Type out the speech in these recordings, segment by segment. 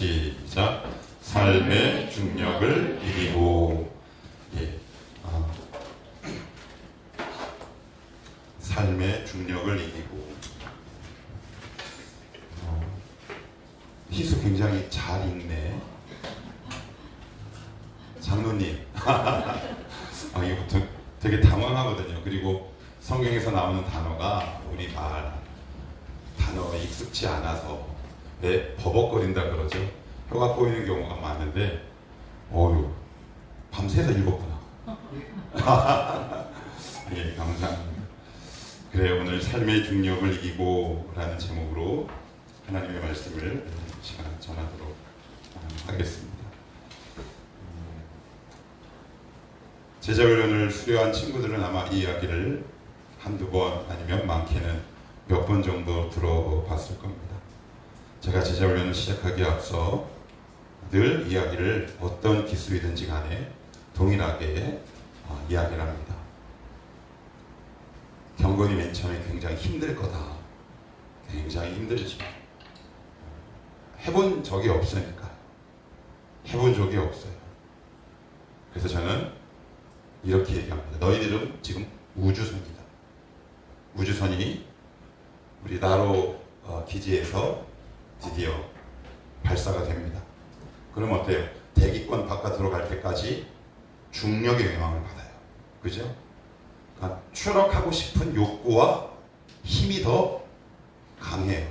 시작. 삶의 중력을 이기고. 예. 삶의 중력을 이기고. 희수 굉장히 잘 읽네. 장로님. 이게 보통 되게 당황하거든요. 그리고 성경에서 나오는 단어가 우리 말 단어에 익숙치 않아서 왜 버벅거린다 그러죠? 혀가 꼬이는 경우가 많은데, 밤새서 읽었구나. 예, 감사합니다. 그래, 오늘 삶의 중력을 이기고 라는 제목으로 하나님의 말씀을 시간 전하도록 하겠습니다. 제자훈련을 수료한 친구들은 아마 이 이야기를 한두 번 아니면 많게는 몇 번 정도 들어봤을 겁니다. 제가 제자훈련을 시작하기에 앞서 늘 이야기를 어떤 기수이든지 간에 동일하게 이야기를 합니다. 경건이 맨 처음에 굉장히 힘들 거다. 굉장히 힘들지. 해본 적이 없으니까. 해본 적이 없어요. 그래서 저는 이렇게 얘기합니다. 너희들은 지금 우주선이다. 우주선이 우리 나로 기지에서 드디어 발사가 됩니다. 그럼 어때요? 대기권 바깥으로 갈 때까지 중력의 영향을 받아요. 그죠? 그러니까 추락하고 싶은 욕구와 힘이 더 강해요.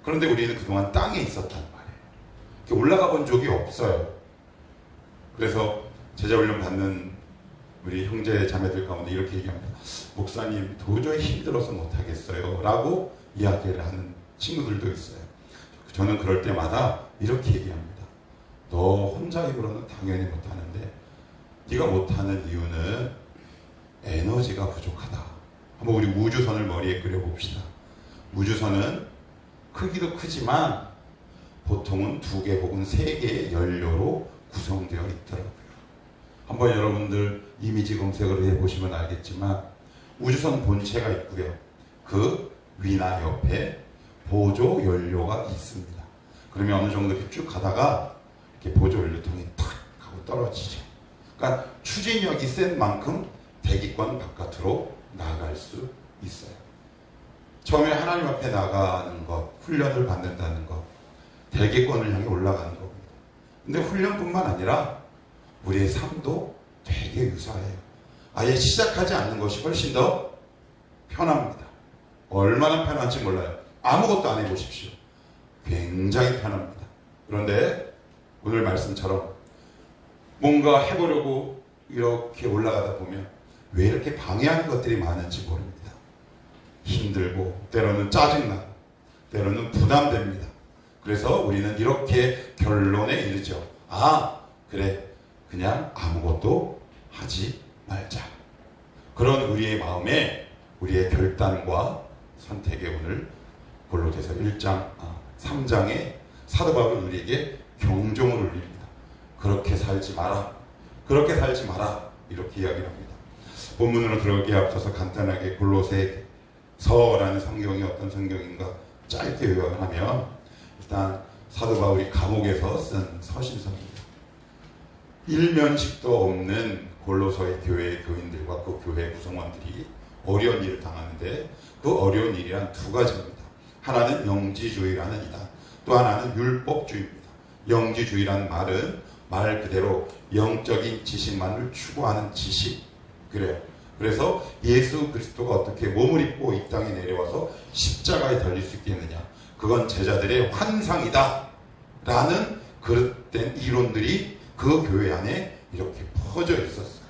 그런데 우리는 그동안 땅에 있었단 말이에요. 이렇게 올라가 본 적이 없어요. 그래서 제자훈련 받는 우리 형제 자매들 가운데 이렇게 얘기합니다. 목사님 도저히 힘들어서 못하겠어요 라고 이야기를 하는 친구들도 있어요. 저는 그럴 때마다 이렇게 얘기합니다. 너 혼자 힘으로는 당연히 못하는데 네가 못하는 이유는 에너지가 부족하다. 한번 우리 우주선을 머리에 그려봅시다. 우주선은 크기도 크지만 보통은 2개 혹은 3개의 연료로 구성되어 있더라고요. 한번 여러분들 이미지 검색을 해보시면 알겠지만 우주선 본체가 있고요. 그 위나 옆에 보조 연료가 있습니다. 그러면 어느 정도 이렇게 쭉 가다가 이렇게 보조 연료통이 탁 하고 떨어지죠. 그러니까 추진력이 센 만큼 대기권 바깥으로 나갈 수 있어요. 처음에 하나님 앞에 나가는 것, 훈련을 받는다는 것, 대기권을 향해 올라가는 겁니다. 근데 훈련뿐만 아니라 우리의 삶도 되게 유사해요. 아예 시작하지 않는 것이 훨씬 더 편합니다. 얼마나 편한지 몰라요. 아무것도 안 해보십시오. 굉장히 편합니다. 그런데 오늘 말씀처럼 뭔가 해보려고 이렇게 올라가다 보면 왜 이렇게 방해하는 것들이 많은지 모릅니다. 힘들고 때로는 짜증나고 때로는 부담됩니다. 그래서 우리는 이렇게 결론에 이르죠. 그래, 그냥 아무것도 하지 말자. 그런 우리의 마음에 우리의 결단과 선택에 오늘 골로새서 3장에 사도 바울은 우리에게 경종을 울립니다. 그렇게 살지 마라. 그렇게 살지 마라. 이렇게 이야기를 합니다. 본문으로 들어가기에 앞서서 간단하게 골로새서라는 성경이 어떤 성경인가 짧게 요약을 하면, 일단 사도 바울이 감옥에서 쓴 서신서입니다. 일면식도 없는 골로서의 교회의 교인들과 그 교회 구성원들이 어려운 일을 당하는데 그 어려운 일이란 2가지입니다. 하나는 영지주의라는 이단, 또 하나는 율법주의입니다. 영지주의라는 말은 말 그대로 영적인 지식만을 추구하는 지식. 그래서 예수 그리스도가 어떻게 몸을 입고 이 땅에 내려와서 십자가에 달릴 수 있겠느냐, 그건 제자들의 환상이다 라는 그릇된 이론들이 그 교회 안에 이렇게 퍼져 있었어요.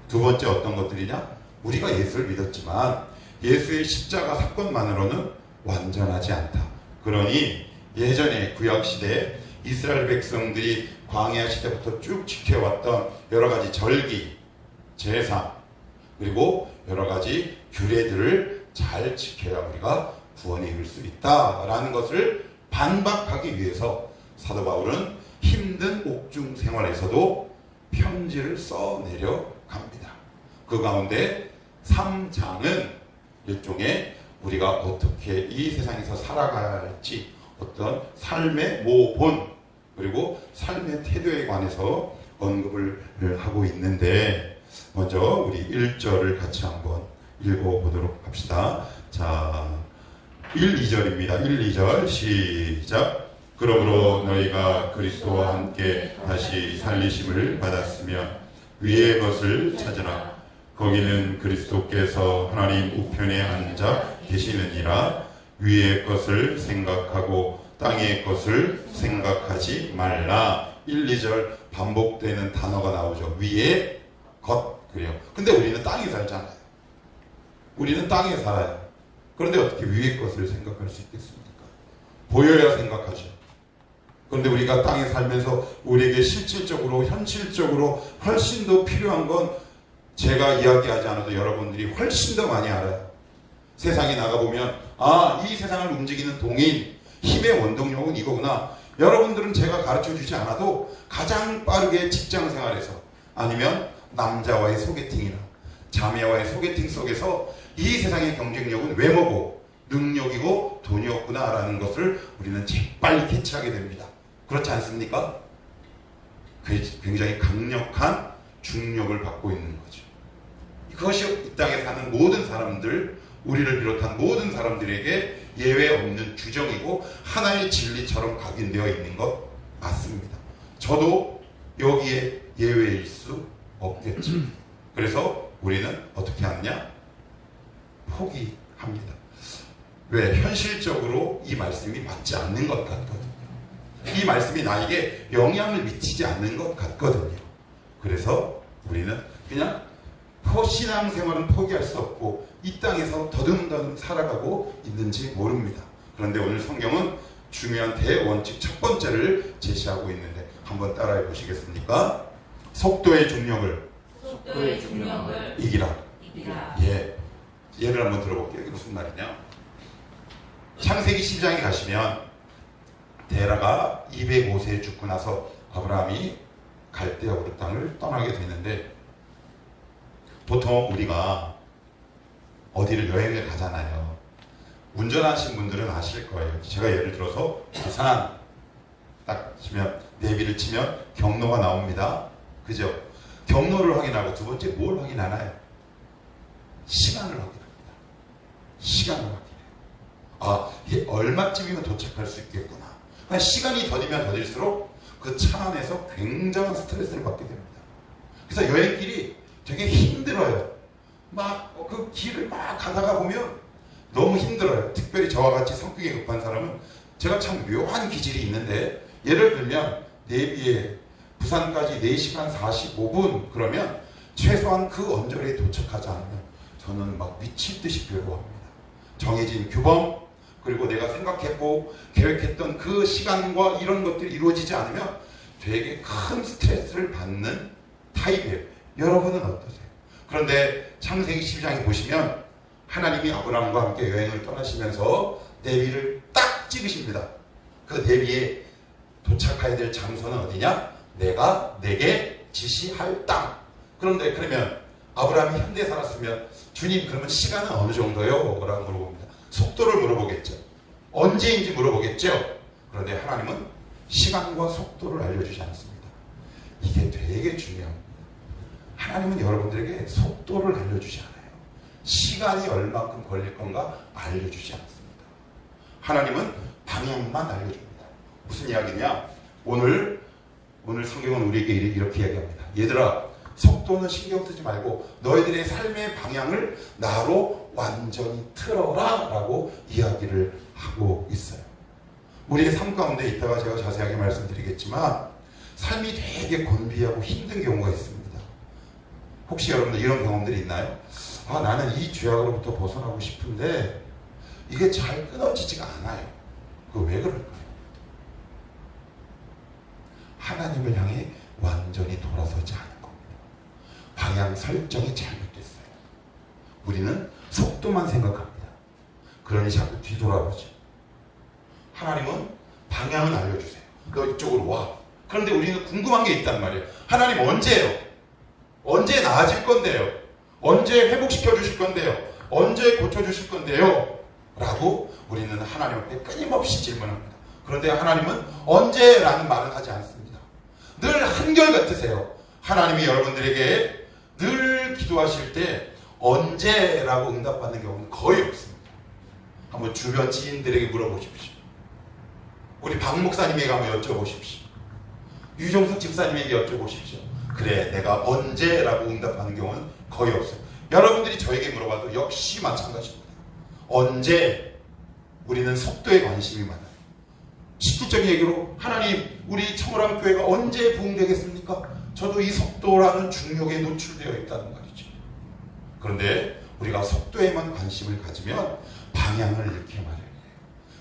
2번째 어떤 것들이냐? 우리가 예수를 믿었지만 예수의 십자가 사건만으로는 완전하지 않다. 그러니 예전에 구약시대에 이스라엘 백성들이 광야 시대부터 쭉 지켜왔던 여러가지 절기, 제사, 그리고 여러가지 규례들을 잘 지켜야 우리가 구원에 이를 수 있다라는 것을 반박하기 위해서 사도 바울은 힘든 옥중 생활에서도 편지를 써내려 갑니다. 그 가운데 3장은 일종의 우리가 어떻게 이 세상에서 살아갈지, 어떤 삶의 모본 그리고 삶의 태도에 관해서 언급을 하고 있는데 먼저 우리 1절을 같이 한번 읽어보도록 합시다. 자, 1, 2절입니다. 1, 2절 시작. 그러므로 너희가 그리스도와 함께 다시 살리심을 받았으면 위의 것을 찾으라. 거기는 그리스도께서 하나님 우편에 앉아 계시느니라. 위의 것을 생각하고 땅의 것을 생각하지 말라. 1, 2절 반복되는 단어가 나오죠. 위의 것 그래요. 근데 우리는 땅에 살잖아요. 우리는 땅에 살아요. 그런데 어떻게 위의 것을 생각할 수 있겠습니까? 보여야 생각하죠. 그런데 우리가 땅에 살면서 우리에게 실질적으로 현실적으로 훨씬 더 필요한 건 제가 이야기하지 않아도 여러분들이 훨씬 더 많이 알아요. 세상에 나가보면 이 세상을 움직이는 동인 힘의 원동력은 이거구나. 여러분들은 제가 가르쳐주지 않아도 가장 빠르게 직장생활에서 아니면 남자와의 소개팅이나 자매와의 소개팅 속에서 이 세상의 경쟁력은 외모고 능력이고 돈이었구나 라는 것을 우리는 재빨리 캐치하게 됩니다. 그렇지 않습니까? 굉장히 강력한 중력을 받고 있는 거죠. 그것이 이 땅에 사는 모든 사람들, 우리를 비롯한 모든 사람들에게 예외 없는 규정이고 하나의 진리처럼 각인되어 있는 것 맞습니다. 저도 여기에 예외일 수 없겠죠. 그래서 우리는 어떻게 하느냐? 포기합니다. 왜? 현실적으로 이 말씀이 맞지 않는 것 같거든요. 이 말씀이 나에게 영향을 미치지 않는 것 같거든요. 그래서 우리는 그냥 신앙생활은 포기할 수 없고 이 땅에서 더듬더듬 살아가고 있는지 모릅니다. 그런데 오늘 성경은 중요한 대원칙 첫 번째를 제시하고 있는데 한번 따라해 보시겠습니까? 속도의 중력을 이기라. 예, 예를 한번 들어볼게요. 이게 무슨 말이냐? 창세기 10장에 가시면 데라가 205세에 죽고 나서 아브라함이 갈대아 우르 땅을 떠나게 되는데 보통 우리가 어디를 여행을 가잖아요. 운전하신 분들은 아실 거예요. 제가 예를 들어서 부산 딱 치면 내비를 치면 경로가 나옵니다. 그죠? 경로를 확인하고 두 번째 뭘 확인하나요? 시간을 확인합니다. 시간을 확인해요. 이게 얼마쯤이면 도착할 수 있겠구나. 시간이 더디면 더딜수록 그 차 안에서 굉장한 스트레스를 받게 됩니다. 그래서 여행길이 되게 힘들어요. 막 그 길을 막 가다가 보면 너무 힘들어요. 특별히 저와 같이 성격이 급한 사람은 제가 참 묘한 기질이 있는데 예를 들면 내비에 부산까지 4시간 45분 그러면 최소한 그 언저리에 도착하지 않으면 저는 막 미칠 듯이 괴로워합니다. 정해진 규범 그리고 내가 생각했고 계획했던 그 시간과 이런 것들이 이루어지지 않으면 되게 큰 스트레스를 받는 타입이에요. 여러분은 어떠세요? 그런데 창세기 12장에 보시면 하나님이 아브라함과 함께 여행을 떠나시면서 내비를 딱 찍으십니다. 그 내비에 도착해야 될 장소는 어디냐? 내가 내게 지시할 땅. 그런데 그러면 아브라함이 현대에 살았으면 주님 그러면 시간은 어느 정도요? 라고 물어봅니다. 속도를 물어보겠죠. 언제인지 물어보겠죠. 그런데 하나님은 시간과 속도를 알려주지 않습니다. 이게 되게 중요합니다. 하나님은 여러분들에게 속도를 알려주지 않아요. 시간이 얼마큼 걸릴 건가 알려주지 않습니다. 하나님은 방향만 알려줍니다. 무슨 이야기냐? 오늘 성경은 우리에게 이렇게 이야기합니다. 얘들아, 속도는 신경 쓰지 말고 너희들의 삶의 방향을 나로 완전히 틀어라 라고 이야기를 하고 있어요. 우리의 삶 가운데 있다가 제가 자세하게 말씀드리겠지만 삶이 되게 곤비하고 힘든 경우가 있습니다. 혹시 여러분들 이런 경험들이 있나요? 나는 이 죄악으로부터 벗어나고 싶은데 이게 잘 끊어지지가 않아요. 그거 왜 그럴까요? 하나님을 향해 완전히 돌아서지 않은 겁니다. 방향 설정이 잘못됐어요. 우리는 속도만 생각합니다. 그러니 자꾸 뒤돌아보죠. 하나님은 방향은 알려주세요. 너 이쪽으로 와. 그런데 우리는 궁금한 게 있단 말이에요. 하나님 언제요? 언제 나아질 건데요? 언제 회복시켜 주실 건데요? 언제 고쳐 주실 건데요? 라고 우리는 하나님 앞에 끊임없이 질문합니다. 그런데 하나님은 언제라는 말을 하지 않습니다. 늘 한결같으세요. 하나님이 여러분들에게 늘 기도하실 때 언제라고 응답받는 경우는 거의 없습니다. 한번 주변 지인들에게 물어보십시오. 우리 박 목사님에게 한번 여쭤보십시오. 유종수 집사님에게 여쭤보십시오. 그래, 내가 언제라고 응답하는 경우는 거의 없어요. 여러분들이 저에게 물어봐도 역시 마찬가지입니다. 언제? 우리는 속도에 관심이 많아요. 실질적인 얘기로 하나님, 우리 청월함 교회가 언제 부흥되겠습니까? 저도 이 속도라는 중력에 노출되어 있다는 말이죠. 그런데 우리가 속도에만 관심을 가지면 방향을 잃게 마련이에요.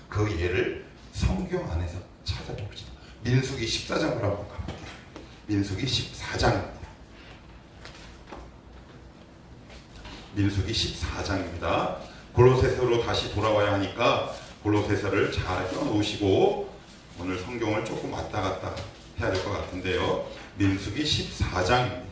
그 예를 성경 안에서 찾아봅시다. 민수기 14장으로 한번 가볼게요. 민수기 14장입니다. 민수기 14장입니다. 골로새서로 다시 돌아와야 하니까 골로새서를 잘 껴놓으시고 오늘 성경을 조금 왔다 갔다 해야 될 것 같은데요. 민수기 14장입니다.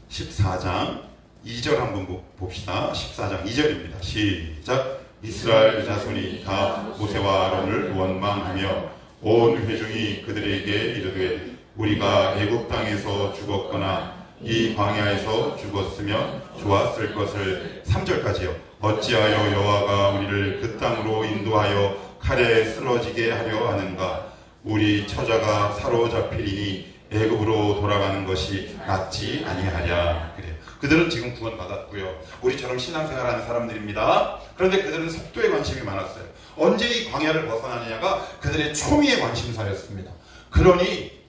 14장 2절 한번 봅시다. 14장 2절입니다. 시작. 이스라엘 자손이 다 모세와 아론을 원망하며 온 회중이 그들에게 이르되 우리가 애굽 땅에서 죽었거나 이 광야에서 죽었으면 좋았을 것을 3절까지요. 어찌하여 여호와가 우리를 그 땅으로 인도하여 칼에 쓰러지게 하려 하는가. 우리 처자가 사로잡히리니 애굽으로 돌아가는 것이 낫지 아니하랴. 그래요. 그들은 지금 구원받았고요. 우리처럼 신앙생활하는 사람들입니다. 그런데 그들은 속도에 관심이 많았어요. 언제 이 광야를 벗어나느냐가 그들의 초미의 관심사였습니다. 그러니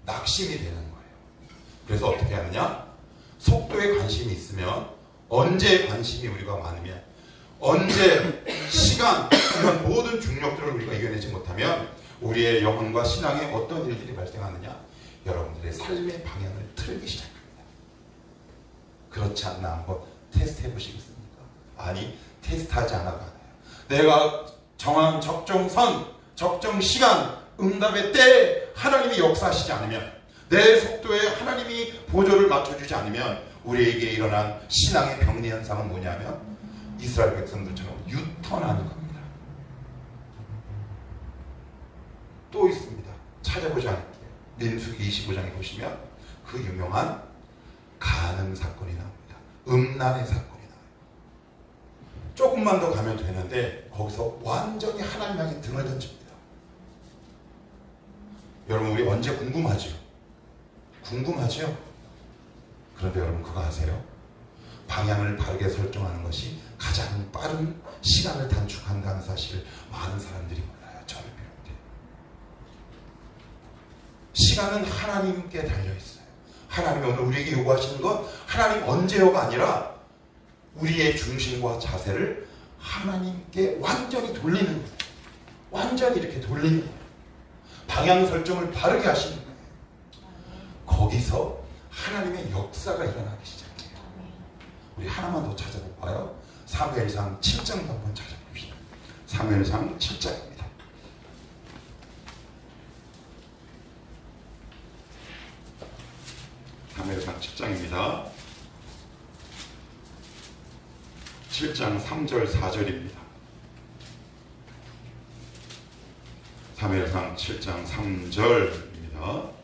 낙심이 되는 거예요. 그래서 어떻게 하느냐? 속도에 관심이 있으면, 언제에 관심이 우리가 많으면, 언제, 시간, 이런 모든 중력들을 우리가 이겨내지 못하면 우리의 영혼과 신앙에 어떤 일들이 발생하느냐? 여러분들의 삶의 방향을 틀기 시작합니다. 그렇지 않나 한번 테스트 해보시겠습니까? 아니, 테스트하지 않아도 알아요. 내가 정한 적정선, 적정시간, 응답의 때 하나님이 역사하시지 않으면, 내 속도에 하나님이 보조를 맞춰주지 않으면 우리에게 일어난 신앙의 병리 현상은 뭐냐면 이스라엘 백성들처럼 유턴하는 겁니다. 또 있습니다. 찾아보지 않을게요. 민수기 25장에 보시면 그 유명한 간음 사건이 나옵니다. 음란의 사건이 나와요. 조금만 더 가면 되는데 거기서 완전히 하나님 향해 등을 던집니다. 여러분, 우리 언제 궁금하죠? 궁금하죠? 그런데 여러분 그거 아세요? 방향을 바르게 설정하는 것이 가장 빠른 시간을 단축한다는 사실을 많은 사람들이 몰라요. 저를 비롯해. 시간은 하나님께 달려있어요. 하나님이 오늘 우리에게 요구하시는 건 하나님 언제요가 아니라 우리의 중심과 자세를 하나님께 완전히 돌리는 거예요. 완전히 이렇게 돌리는 거예요. 방향 설정을 바르게 하시는 거예요. 거기서 하나님의 역사가 일어나기 시작해요. 우리 하나만 더 찾아볼까요? 사무엘상 7장도 한번 찾아봅시다. 사무엘상 7장입니다. 사무엘상 7장입니다. 7장 3절 4절입니다. 사무엘상 7장 3절입니다.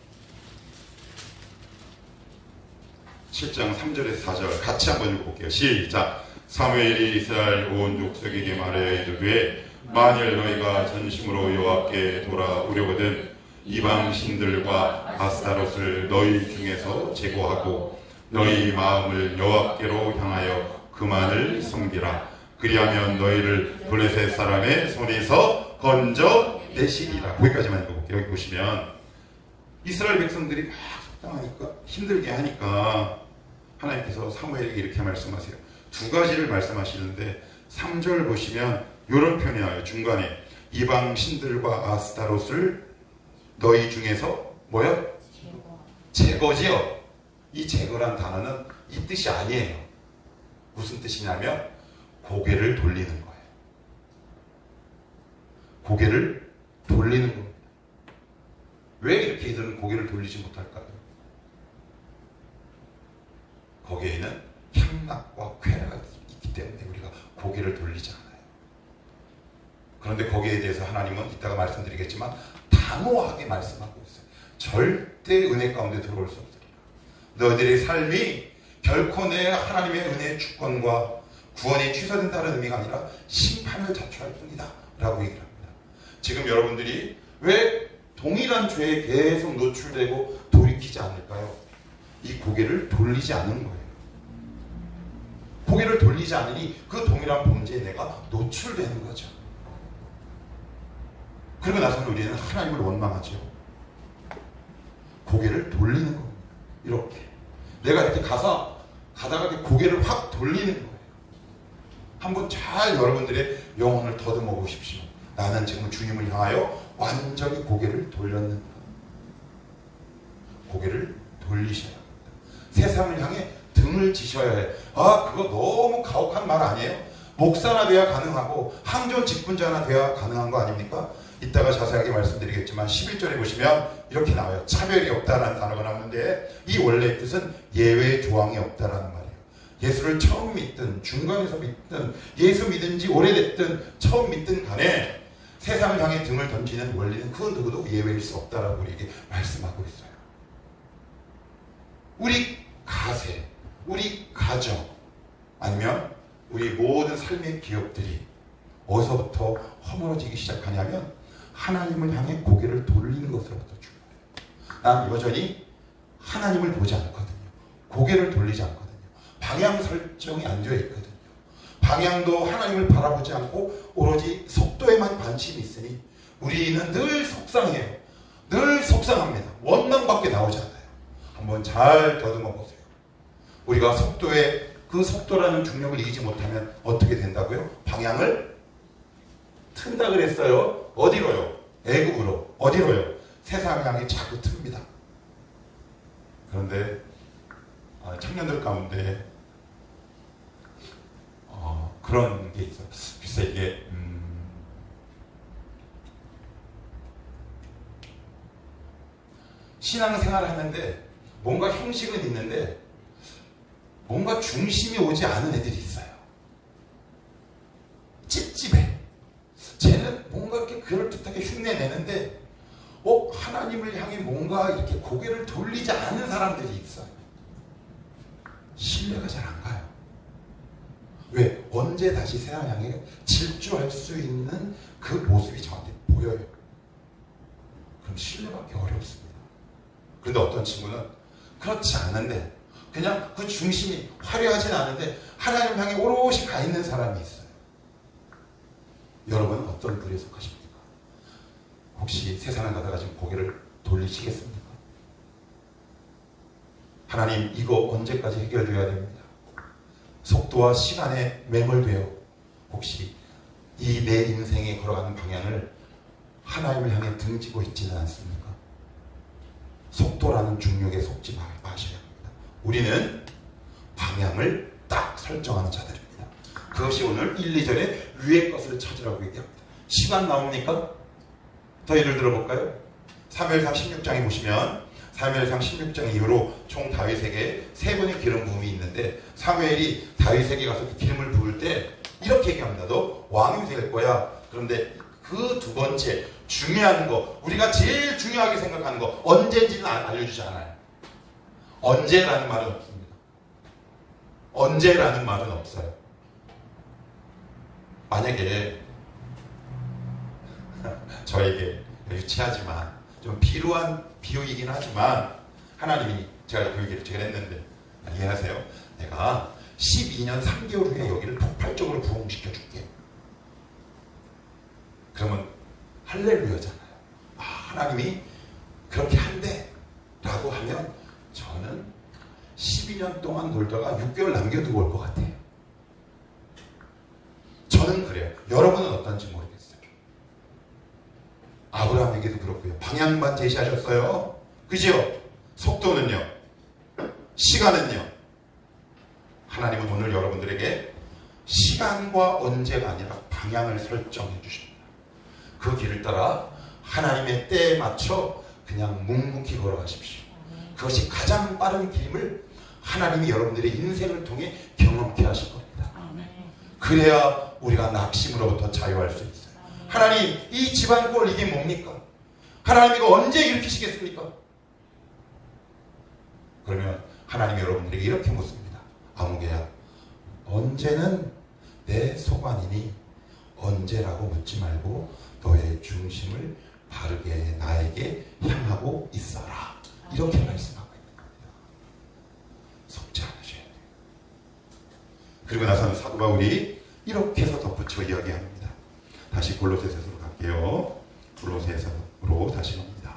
7장 3절에서 4절 같이 한번 읽어볼게요. 시작. 사무엘이 이스라엘 온 족속에게 말하여 이르되 만일 너희가 전심으로 여호와께 돌아오려거든 이방 신들과 아스타롯을 너희 중에서 제거하고 너희 마음을 여호와께로 향하여 그만을 섬기라. 그리하면 너희를 블레셋 사람의 손에서 건져내시리라. 거기까지만 읽어볼게요. 여기 보시면 이스라엘 백성들이 막 속당하니까 힘들게 하니까 하나님께서 사무엘에게 이렇게 말씀하세요. 두 가지를 말씀하시는데 3절 보시면 이런 표현이 나와요. 중간에 이방 신들과 아스타롯을 너희 중에서 뭐요? 제거지요. 이 제거란 단어는 이 뜻이 아니에요. 무슨 뜻이냐면 고개를 돌리는 거예요. 고개를 돌리는 겁니다. 왜 이렇게 이들은 고개를 돌리지 못할까요? 거기에는 향락과 쾌락이 있기 때문에 우리가 고개를 돌리지 않아요. 그런데 거기에 대해서 하나님은 이따가 말씀드리겠지만 단호하게 말씀하고 있어요. 절대 은혜 가운데 들어올 수 없으리라. 너희들의 삶이 결코 내 하나님의 은혜의 주권과 구원이 취소된다는 의미가 아니라 심판을 자초할 뿐이다 라고 얘기를 합니다. 지금 여러분들이 왜 동일한 죄에 계속 노출되고 돌이키지 않을까요? 이 고개를 돌리지 않는 거예요. 고개를 돌리지 않으니 그 동일한 범죄에 내가 노출되는 거죠. 그리고 나서는 우리는 하나님을 원망하죠. 고개를 돌리는 겁니다. 이렇게 내가 이렇게 가다가 이렇게 고개를 확 돌리는 거예요. 한번 잘 여러분들의 영혼을 더듬어 보십시오. 나는 지금 주님을 향하여 완전히 고개를 돌렸는가? 고개를 돌리셔야 합니다. 세상을 향해 등을 지셔야 해요. 그거 너무 가혹한 말 아니에요? 목사나 돼야 가능하고 항존 직분자나 돼야 가능한 거 아닙니까? 이따가 자세하게 말씀드리겠지만 11절에 보시면 이렇게 나와요. 차별이 없다라는 단어가 나오는데 이 원래의 뜻은 예외 조항이 없다라는 말이에요. 예수를 처음 믿든 중간에서 믿든 예수 믿은 지 오래됐든 처음 믿든 간에 세상을 향해 등을 던지는 원리는 그 누구도 예외일 수 없다라고 우리에게 말씀하고 있어요. 우리 가세, 우리 가정, 아니면 우리 모든 삶의 기업들이 어디서부터 허물어지기 시작하냐면 하나님을 향해 고개를 돌리는 것으로부터 출발해요. 난 여전히 하나님을 보지 않거든요. 고개를 돌리지 않거든요. 방향 설정이 안 되어 있거든요. 방향도 하나님을 바라보지 않고 오로지 속도에만 관심이 있으니 우리는 늘 속상해요. 늘 속상합니다. 원망밖에 나오지 않아요. 한번 잘 더듬어 보세요. 우리가 그 속도라는 중력을 이기지 못하면 어떻게 된다고요? 방향을 튼다 그랬어요. 어디로요? 애국으로. 어디로요? 세상을 향해 자꾸 틉니다. 그런데 청년들 가운데 그런 게 있어요. 글쎄 이게 신앙생활을 하는데 뭔가 형식은 있는데 뭔가 중심이 오지 않은 애들이 있어요. 찝찝해. 쟤는 뭔가 이렇게 그럴듯하게 흉내내는데 하나님을 향해 뭔가 이렇게 고개를 돌리지 않는 사람들이 있어요. 신뢰가 잘 안 가요. 왜? 언제 다시 세상 향해 질주할 수 있는 그 모습이 저한테 보여요. 그럼 신뢰받기 어렵습니다. 그런데 어떤 친구는 그렇지 않은데 그냥 그 중심이 화려하진 않은데 하나님 향해 오롯이 가 있는 사람이 있어요. 여러분은 어떤 부류에 속하십니까? 혹시 세상을 가다가 지금 고개를 돌리시겠습니까? 하나님, 이거 언제까지 해결되어야 됩니다. 속도와 시간에 매몰되어 혹시 이 내 인생에 걸어가는 방향을 하나님을 향해 등지고 있지는 않습니까? 속도라는 중력에 속지 마셔야 합니다. 우리는 방향을 딱 설정하는 자들입니다. 그것이 오늘 1, 2절에 위의 것을 찾으라고 얘기합니다. 시간 나옵니까? 더 예를 들어볼까요? 사무엘상 16장에 보시면 사무엘상 16장 이후로 총 다윗에게 3번의 기름 부음이 있는데 사무엘이 다윗에게 가서 그 기름을 부을 때 이렇게 얘기합니다. 너 왕이 될 거야. 그런데 그 두 번째 중요한 거, 우리가 제일 중요하게 생각하는 거 언제인지는 알려주지 않아요. 언제라는 말은 없습니다. 언제라는 말은 없어요. 만약에 저에게 유치하지만 좀 비루한 비유이긴 하지만 하나님이 제가 그 얘기를 제가 했는데 이해하세요? 내가 12년 3개월 후에 여기를 폭발적으로 부흥시켜 줄게. 그러면 할렐루야잖아요. 하나님이 그렇게 한대 라고 하면 저는 12년 동안 놀다가 6개월 남겨두고 올 것 같아요. 저는 그래요. 여러분은 어떤지 모르겠어요. 아브라함에게도 그렇고요. 방향만 제시하셨어요. 그죠? 속도는요? 시간은요? 하나님은 오늘 여러분들에게 시간과 언제가 아니라 방향을 설정해 주십니다. 그 길을 따라 하나님의 때에 맞춰 그냥 묵묵히 걸어가십시오. 그것이 가장 빠른 길임을 하나님이 여러분들의 인생을 통해 경험케 하실 겁니다. 그래야 우리가 낙심으로부터 자유할 수 있어요. 하나님, 이 집안 꼴 이게 뭡니까? 하나님 이거 언제 일으키시겠습니까? 그러면 하나님이 여러분들에게 이렇게 묻습니다. 아무개야, 언제는 내 소관이니? 언제라고 묻지 말고 너의 중심을 바르게 나에게 향하고 있어라. 이렇게 말씀하고 있는 겁니다. 속지 않으셔야 돼요. 그리고 나서는 사도 바울이 이렇게 해서 덧붙여 이야기합니다. 다시 골로새서로 갈게요. 골로새서로 다시 갑니다.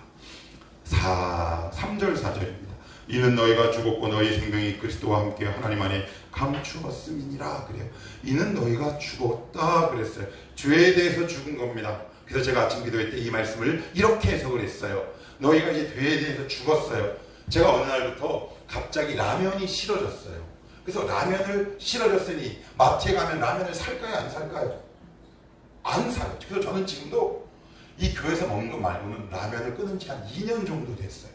3절 4절입니다. 이는 너희가 죽었고 너희 생명이 그리스도와 함께 하나님 안에 감추었음이니라. 그래요. 이는 너희가 죽었다 그랬어요. 죄에 대해서 죽은 겁니다. 그래서 제가 아침 기도회 때 이 말씀을 이렇게 해석을 했어요. 너희가 이제 죄에 대해서 죽었어요. 제가 어느 날부터 갑자기 라면이 싫어졌어요. 그래서 라면을 싫어졌으니 마트에 가면 라면을 살까요, 안 살까요? 안 사요. 그래서 저는 지금도 이 교회에서 먹는 거 말고는 라면을 끊은 지 한 2년 정도 됐어요.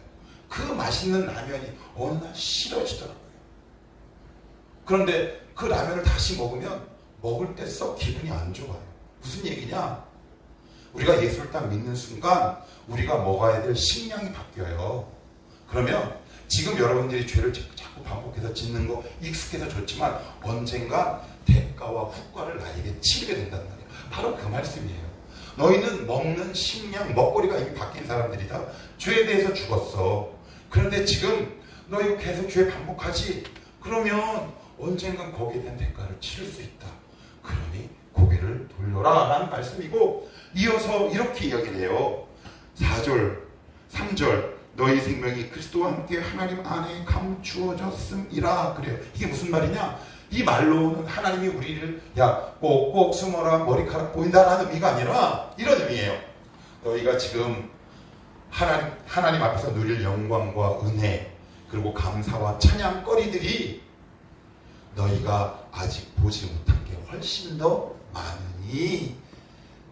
그 맛있는 라면이 어느 날 싫어지더라고요. 그런데 그 라면을 다시 먹으면 먹을 때 썩 기분이 안 좋아요. 무슨 얘기냐? 우리가 예수를 딱 믿는 순간 우리가 먹어야 될 식량이 바뀌어요. 그러면 지금 여러분들이 죄를 자꾸 반복해서 짓는 거 익숙해서 좋지만 언젠가 대가와 후과를 나에게 치르게 된단 말이에요. 바로 그 말씀이에요. 너희는 먹는 식량, 먹거리가 이미 바뀐 사람들이다. 죄에 대해서 죽었어. 그런데 지금 너희가 계속 죄 반복하지? 그러면 언젠간 거기에 대한 대가를 치를 수 있다. 그러니 고개를 돌려라 라는 말씀이고, 이어서 이렇게 이야기를 해요. 4절 3절 너희 생명이 그리스도와 함께 하나님 안에 감추어졌음이라. 그래요. 이게 무슨 말이냐? 이 말로는 하나님이 우리를 꼭꼭 숨어라, 머리카락 보인다라는 의미가 아니라 이런 의미예요. 너희가 지금 하나님 앞에서 누릴 영광과 은혜, 그리고 감사와 찬양거리들이 너희가 아직 보지 못한 게 훨씬 더 많으니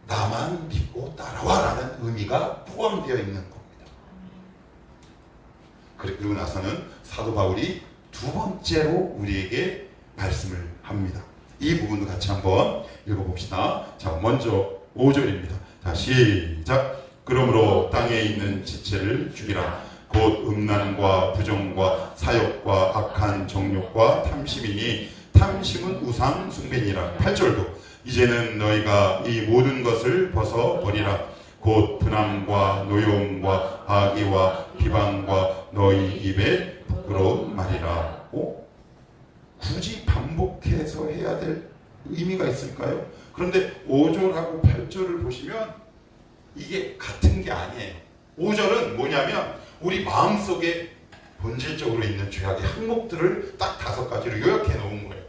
나만 믿고 따라와라는 의미가 포함되어 있는 겁니다. 그리고 나서는 사도 바울이 두 번째로 우리에게 말씀을 합니다. 이 부분도 같이 한번 읽어봅시다. 자, 먼저 5절입니다. 자, 시작. 그러므로 땅에 있는 지체를 죽이라. 곧 음란과 부정과 사욕과 악한 정욕과 탐심이니 탐심은 우상 숭배니라. 8절도 이제는 너희가 이 모든 것을 벗어버리라. 곧 분함과 노여움과 악의와 비방과 너희 입에 부끄러운 말이라. 굳이 반복해서 해야 될 의미가 있을까요? 그런데 5절하고 8절을 보시면 이게 같은 게 아니에요. 5절은 뭐냐면 우리 마음속에 본질적으로 있는 죄악의 항목들을 딱 5가지로 요약해 놓은 거예요.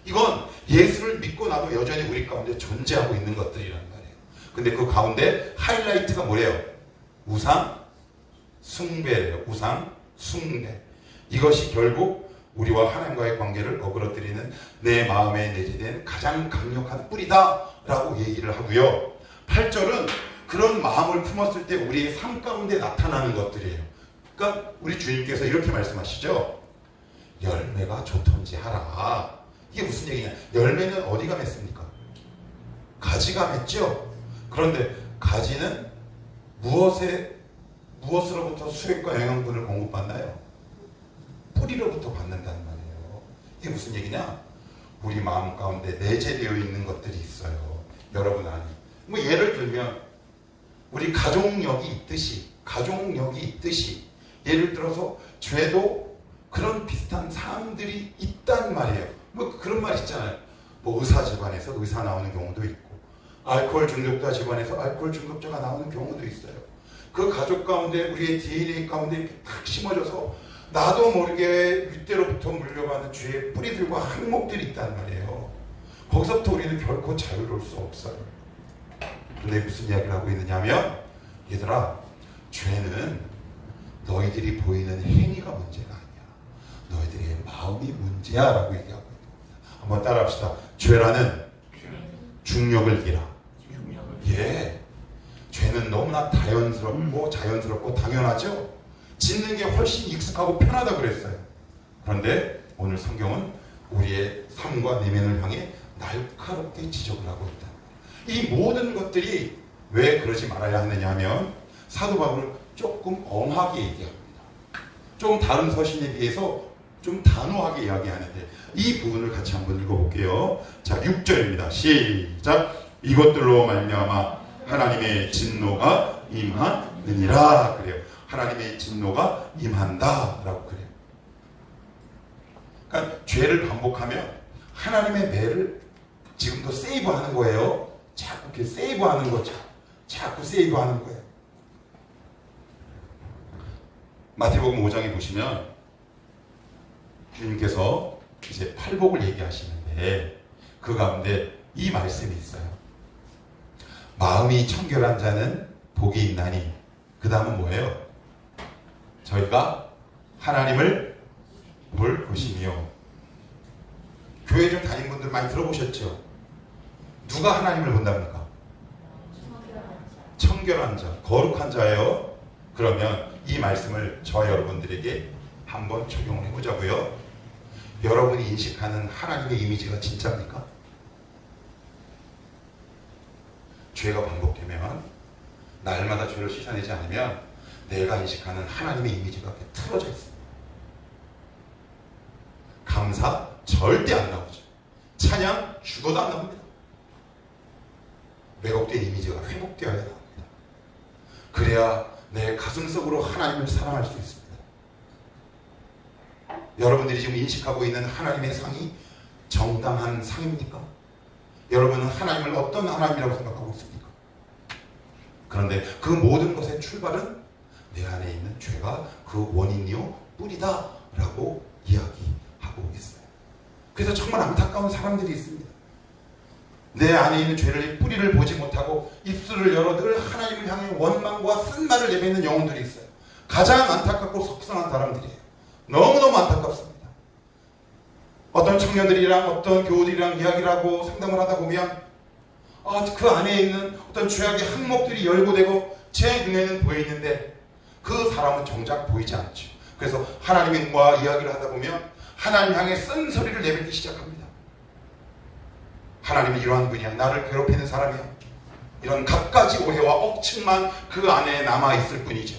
이건 예수를 믿고 나도 여전히 우리 가운데 존재하고 있는 것들이란 말이에요. 근데 그 가운데 하이라이트가 뭐래요? 우상 숭배래요. 우상 숭배. 이것이 결국 우리와 하나님과의 관계를 어그러뜨리는 내 마음에 내재된 가장 강력한 뿌리다 라고 얘기를 하고요. 8절은 그런 마음을 품었을 때 우리의 삶 가운데 나타나는 것들이에요. 그러니까 우리 주님께서 이렇게 말씀하시죠. 열매가 좋던지 하라. 이게 무슨 얘기냐? 열매는 어디가 맺습니까? 가지가 맺죠. 그런데 가지는 무엇으로부터 수액과 영양분을 공급받나요? 뿌리로부터 받는다는 말이에요. 이게 무슨 얘기냐? 우리 마음 가운데 내재되어 있는 것들이 있어요. 여러분 안에. 뭐 예를 들면 우리 가족력이 있듯이 예를 들어서 죄도 그런 비슷한 사람들이 있단 말이에요. 뭐 그런 말 있잖아요. 뭐 의사 집안에서 의사 나오는 경우도 있고, 알코올 중독자 집안에서 알코올 중독자가 나오는 경우도 있어요. 그 가족 가운데 우리의 DNA 가운데 이렇게 탁 심어져서 나도 모르게 윗대로부터 물려받은 죄의 뿌리들과 항목들이 있단 말이에요. 거기서부터 우리는 결코 자유로울 수 없어요. 근데 무슨 이야기를 하고 있느냐면, 얘들아, 죄는 너희들이 보이는 행위가 문제가 아니야. 너희들의 마음이 문제야 라고 얘기하고 있는 겁니다. 한번 따라합시다. 죄라는 중력을 기라. 예, 죄는 너무나 자연스럽고 당연하죠. 짓는 게 훨씬 익숙하고 편하다고 그랬어요. 그런데 오늘 성경은 우리의 삶과 내면을 향해 날카롭게 지적을 하고 있다. 이 모든 것들이 왜 그러지 말아야 하느냐 하면 사도 바울은 조금 엄하게 얘기합니다. 좀 다른 서신에 비해서 좀 단호하게 이야기하는데 이 부분을 같이 한번 읽어볼게요. 자, 6절입니다. 시작. 이것들로 말미암아 하나님의 진노가 임하느니라 그래요. 하나님의 진노가 임한다 라고 그래요. 그러니까 죄를 반복하면 하나님의 매를 지금도 세이브하는 거예요. 자꾸 이렇게 세이브하는 거죠. 자꾸 세이브하는 거예요. 마태복음 5장에 보시면 주님께서 이제 팔복을 얘기하시는데 그 가운데 이 말씀이 있어요. 마음이 청결한 자는 복이 있나니. 그 다음은 뭐예요? 저희가 하나님을 볼 것이며. 교회 좀 다닌 분들 많이 들어보셨죠? 누가 하나님을 본답니까? 청결한 자, 거룩한 자예요. 그러면 이 말씀을 저와 여러분들에게 한번 적용을 해보자고요. 여러분이 인식하는 하나님의 이미지가 진짜입니까? 죄가 반복되면 날마다 죄를 씻어내지 않으면 내가 인식하는 하나님의 이미지가 이렇게 틀어져 있습니다. 감사 절대 안 나오죠. 찬양 죽어도 안 나옵니다. 왜곡된 이미지가 회복되어야 합니다. 그래야 내 가슴속으로 하나님을 사랑할 수 있습니다. 여러분들이 지금 인식하고 있는 하나님의 상이 정당한 상입니까? 여러분은 하나님을 어떤 하나님이라고 생각하고 있습니까? 그런데 그 모든 것의 출발은 내 안에 있는 죄가 그 원인이요 뿌리다 라고 이야기하고 있어요. 그래서 정말 안타까운 사람들이 있습니다. 내 안에 있는 죄를 뿌리를 보지 못하고 입술을 열어 늘 하나님을 향해 원망과 쓴말을 내뱉는 영혼들이 있어요. 가장 안타깝고 속상한 사람들이에요. 너무너무 안타깝습니다. 어떤 청년들이랑 어떤 교우들이랑 이야기를 하고 상담을 하다 보면 그 안에 있는 어떤 죄악의 항목들이 열고되고 제 눈에는 보이는데 그 사람은 정작 보이지 않죠. 그래서 하나님과 이야기를 하다 보면 하나님 향해 쓴소리를 내뱉기 시작합니다. 하나님은 이러한 분이야. 나를 괴롭히는 사람이야. 이런 갖가지 오해와 억측만 그 안에 남아있을 뿐이죠.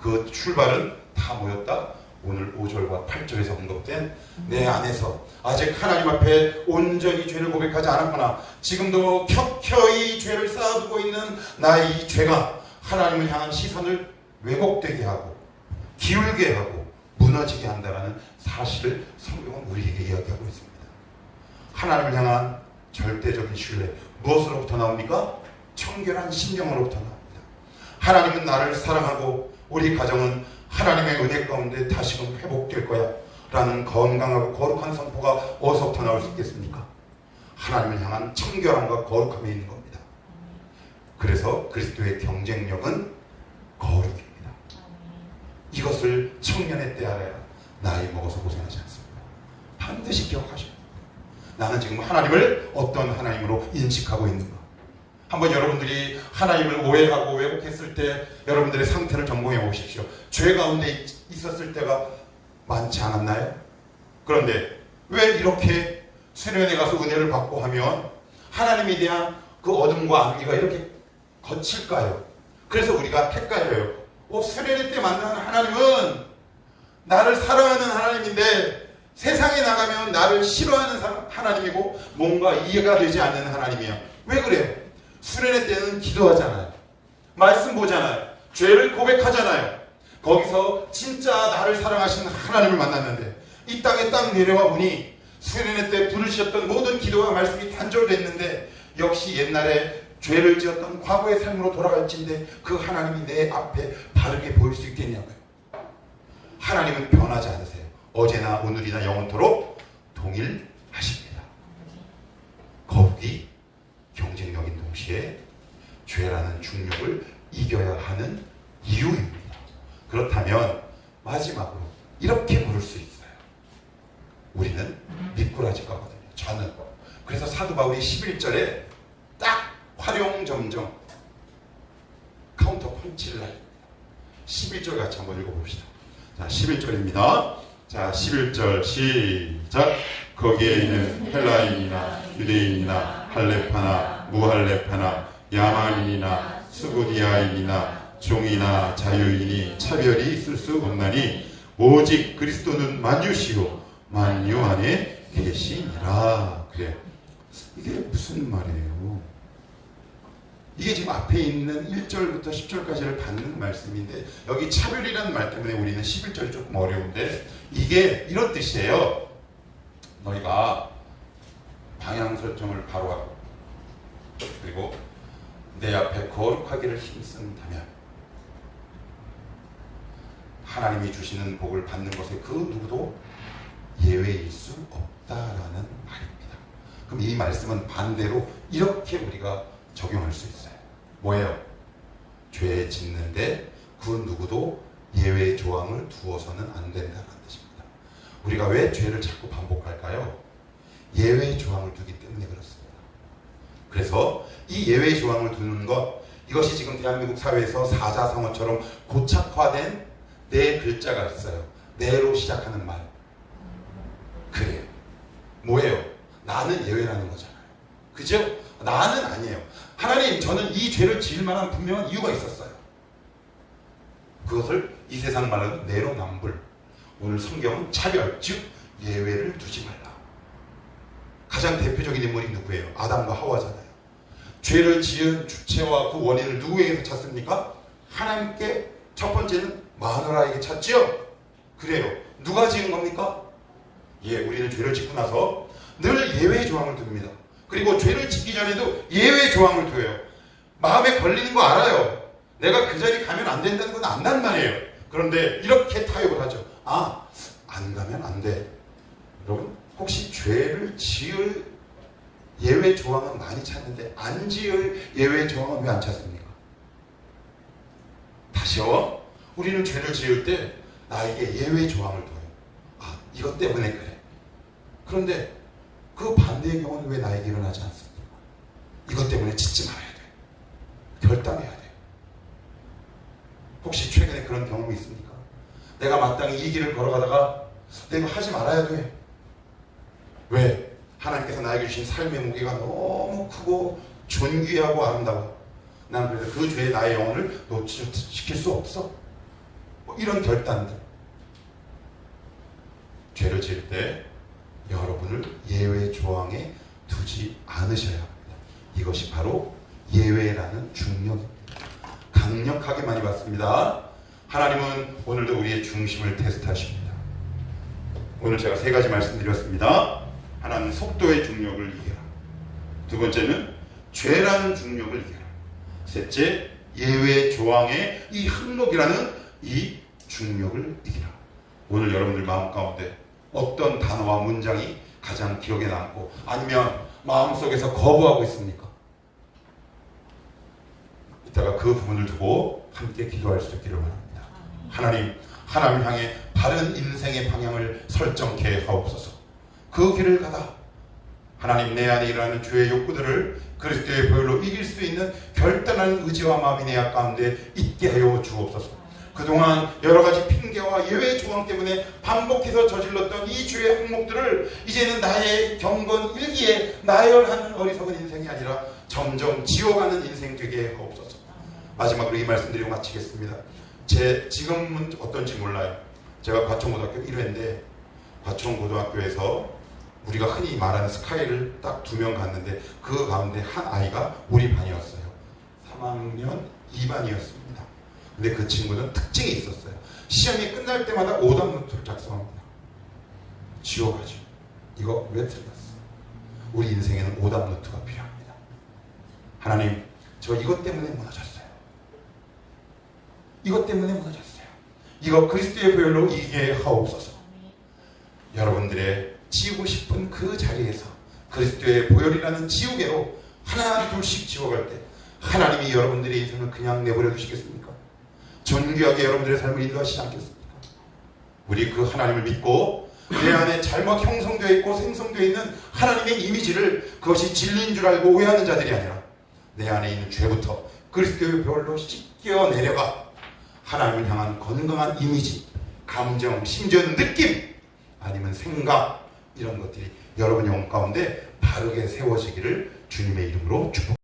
그 출발은 다 모였다. 오늘 5절과 8절에서 언급된 내 안에서 아직 하나님 앞에 온전히 죄를 고백하지 않았거나 지금도 켜켜이 죄를 쌓아두고 있는 나의 이 죄가 하나님을 향한 시선을 왜곡되게 하고 기울게 하고 무너지게 한다는 사실을 성경은 우리에게 이야기하고 있습니다. 하나님을 향한 절대적인 신뢰 무엇으로부터 나옵니까? 청결한 심령으로부터 나옵니다. 하나님은 나를 사랑하고 우리 가정은 하나님의 은혜 가운데 다시금 회복될 거야 라는 건강하고 거룩한 선포가 어디서부터 나올 수 있겠습니까? 하나님을 향한 청결함과 거룩함에 있는 겁니다. 그래서 그리스도의 경쟁력은 거룩입니다. 이것을 청년의 때 알아야 나이 먹어서 고생하지 않습니다. 반드시 기억하셔야 합니다. 나는 지금 하나님을 어떤 하나님으로 인식하고 있는가? 한번 여러분들이 하나님을 오해하고 왜곡했을 때 여러분들의 상태를 점검해 보십시오. 죄 가운데 있었을 때가 많지 않았나요? 그런데 왜 이렇게 수련회 가서 은혜를 받고 하면 하나님에 대한 그 어둠과 안개가 이렇게 거칠까요? 그래서 우리가 헷갈려요. 수련회 때 만나는 하나님은 나를 사랑하는 하나님인데 세상에 나가면 나를 싫어하는 하나님이고 뭔가 이해가 되지 않는 하나님이야. 왜 그래요? 수련회 때는 기도하잖아요. 말씀 보잖아요. 죄를 고백하잖아요. 거기서 진짜 나를 사랑하시는 하나님을 만났는데 이 땅에 딱 내려와 보니 수련회 때 부르셨던 모든 기도와 말씀이 단절됐는데 역시 옛날에 죄를 지었던 과거의 삶으로 돌아갈지인데 그 하나님이 내 앞에 바르게 보일 수 있겠냐고요. 하나님은 변하지 않으세요. 어제나 오늘이나 영원토록 동일하십니다. 거룩이 경쟁력인 동시에 죄라는 중력을 이겨야 하는 이유입니다. 그렇다면 마지막으로 이렇게 물을 수 있어요. 우리는 미꾸라지과거든요. 저는. 그래서 사도 바울이 11절에 딱 활용점정 카운터 펀치를 합니다. 11절 같이 한번 읽어봅시다. 자, 11절입니다. 자, 11절 시작. 거기에 있는 헬라인이나 유대인이나 할레파나 무할레파나 야만인이나 스구디아인이나 종이나 자유인이 차별이 있을 수 없나니 오직 그리스도는 만유시요 만유 안에 계시니라. 그래. 이게 무슨 말이에요? 이게 지금 앞에 있는 1절부터 10절까지를 받는 말씀인데, 여기 차별이라는 말 때문에 우리는 11절이 조금 어려운데, 이게 이런 뜻이에요. 너희가 방향 설정을 바로 하고, 그리고 내 앞에 거룩하기를 힘쓴다면 하나님이 주시는 복을 받는 것에 그 누구도 예외일 수 없다라는 말입니다. 그럼 이 말씀은 반대로 이렇게 우리가 적용할 수 있어요. 뭐예요? 죄 짓는데 그 누구도 예외 조항을 두어서는 안 된다는 뜻입니다. 우리가 왜 죄를 자꾸 반복할까요? 예외 조항을 두기 때문에 그렇습니다. 그래서 이 예외 조항을 두는 것, 이것이 지금 대한민국 사회에서 사자성어처럼 고착화된 네 글자가 있어요. 네로 시작하는 말. 그래요. 뭐예요? 나는 예외라는 거잖아요. 그죠? 나는 아니에요. 하나님, 저는 이 죄를 지을 만한 분명한 이유가 있었어요. 그것을 이 세상 말로는 내로남불. 오늘 성경은 차별, 즉 예외를 두지 말라. 가장 대표적인 인물이 누구예요? 아담과 하와잖아요. 죄를 지은 주체와 그 원인을 누구에게서 찾습니까? 하나님께. 첫 번째는 마누라에게 찾지요. 그래요. 누가 지은 겁니까? 예, 우리는 죄를 짓고 나서 늘 예외 조항을 둡니다. 그리고 죄를 짓기 전에도 예외 조항을 둬요. 마음에 걸리는 거 알아요. 내가 그 자리 가면 안 된다는 건 안단 말이에요. 그런데 이렇게 타협을 하죠. 아, 안 가면 안 돼. 여러분, 혹시 죄를 지을 예외 조항은 많이 찾는데 안 지을 예외 조항은 왜 안 찾습니까? 다시요. 우리는 죄를 지을 때 나에게 예외 조항을 둬요. 아, 이것 때문에 그래. 그런데 그 반대의 경우는 왜 나에게 일어나지 않습니까? 이것 때문에 짓지 말아야 돼. 결단해야 돼. 혹시 최근에 그런 경험이 있습니까? 내가 마땅히 이 길을 걸어가다가 내가 하지 말아야 돼. 왜? 하나님께서 나에게 주신 삶의 무게가 너무 크고 존귀하고 아름다워. 난 그래서 그 죄에 나의 영혼을 노출시킬 수 없어. 뭐 이런 결단들. 죄를 지을 때 여러분을 예외 조항에 두지 않으셔야 합니다. 이것이 바로 예외라는 중력입니다. 강력하게 많이 받습니다. 하나님은 오늘도 우리의 중심을 테스트하십니다. 오늘 제가 세 가지 말씀드렸습니다. 하나는 속도의 중력을 이겨라. 두 번째는 죄라는 중력을 이겨라. 셋째, 예외 조항의 이 항목이라는 이 중력을 이기라. 오늘 여러분들 마음 가운데 어떤 단어와 문장이 가장 기억에 남고 아니면 마음속에서 거부하고 있습니까? 이따가 그 부분을 두고 함께 기도할 수 있기를 원합니다. 하나님 향해 바른 인생의 방향을 설정케 하옵소서. 그 길을 가다 하나님 내 안에 일어나는 죄의 욕구들을 그리스도의 보혈로 이길 수 있는 결단한 의지와 마음이 내 가운데 있게 하여 주옵소서. 그동안 여러 가지 핑계와 예외 조항 때문에 반복해서 저질렀던 이 죄의 항목들을 이제는 나의 경건 일기에 나열하는 어리석은 인생이 아니라 점점 지워가는 인생 되게 하옵소서. 마지막으로 이 말씀드리고 마치겠습니다. 지금은 어떤지 몰라요. 제가 과천고등학교 1회인데 과천고등학교에서 우리가 흔히 말하는 스카이를 딱 2명 갔는데 그 가운데 한 아이가 우리 반이었어요. 3학년 2반이었습니다. 근데 그 친구는 특징이 있었어요. 시험이 끝날 때마다 오답 노트를 작성합니다. 지워가지고 이거 왜 틀렸어? 우리 인생에는 오답 노트가 필요합니다. 하나님, 저 이것 때문에 무너졌어요. 이것 때문에 무너졌어요. 이거 그리스도의 보혈로 이기게 하옵소서. 여러분들의 지우고 싶은 그 자리에서 그리스도의 보혈이라는 지우개로 하나 둘씩 지워갈 때 하나님이 여러분들의 인생을 그냥 내버려 두시겠습니까? 존귀하게 여러분들의 삶을 인도하시지 않겠습니까? 우리 그 하나님을 믿고 내 안에 잘못 형성되어 있고 생성되어 있는 하나님의 이미지를 그것이 진리인 줄 알고 오해하는 자들이 아니라 내 안에 있는 죄부터 그리스도의 보혈로 씻겨 내려가 하나님을 향한 건강한 이미지, 감정, 심지어는 느낌 아니면 생각 이런 것들이 여러분 영혼 가운데 바르게 세워지기를 주님의 이름으로 축복합니다.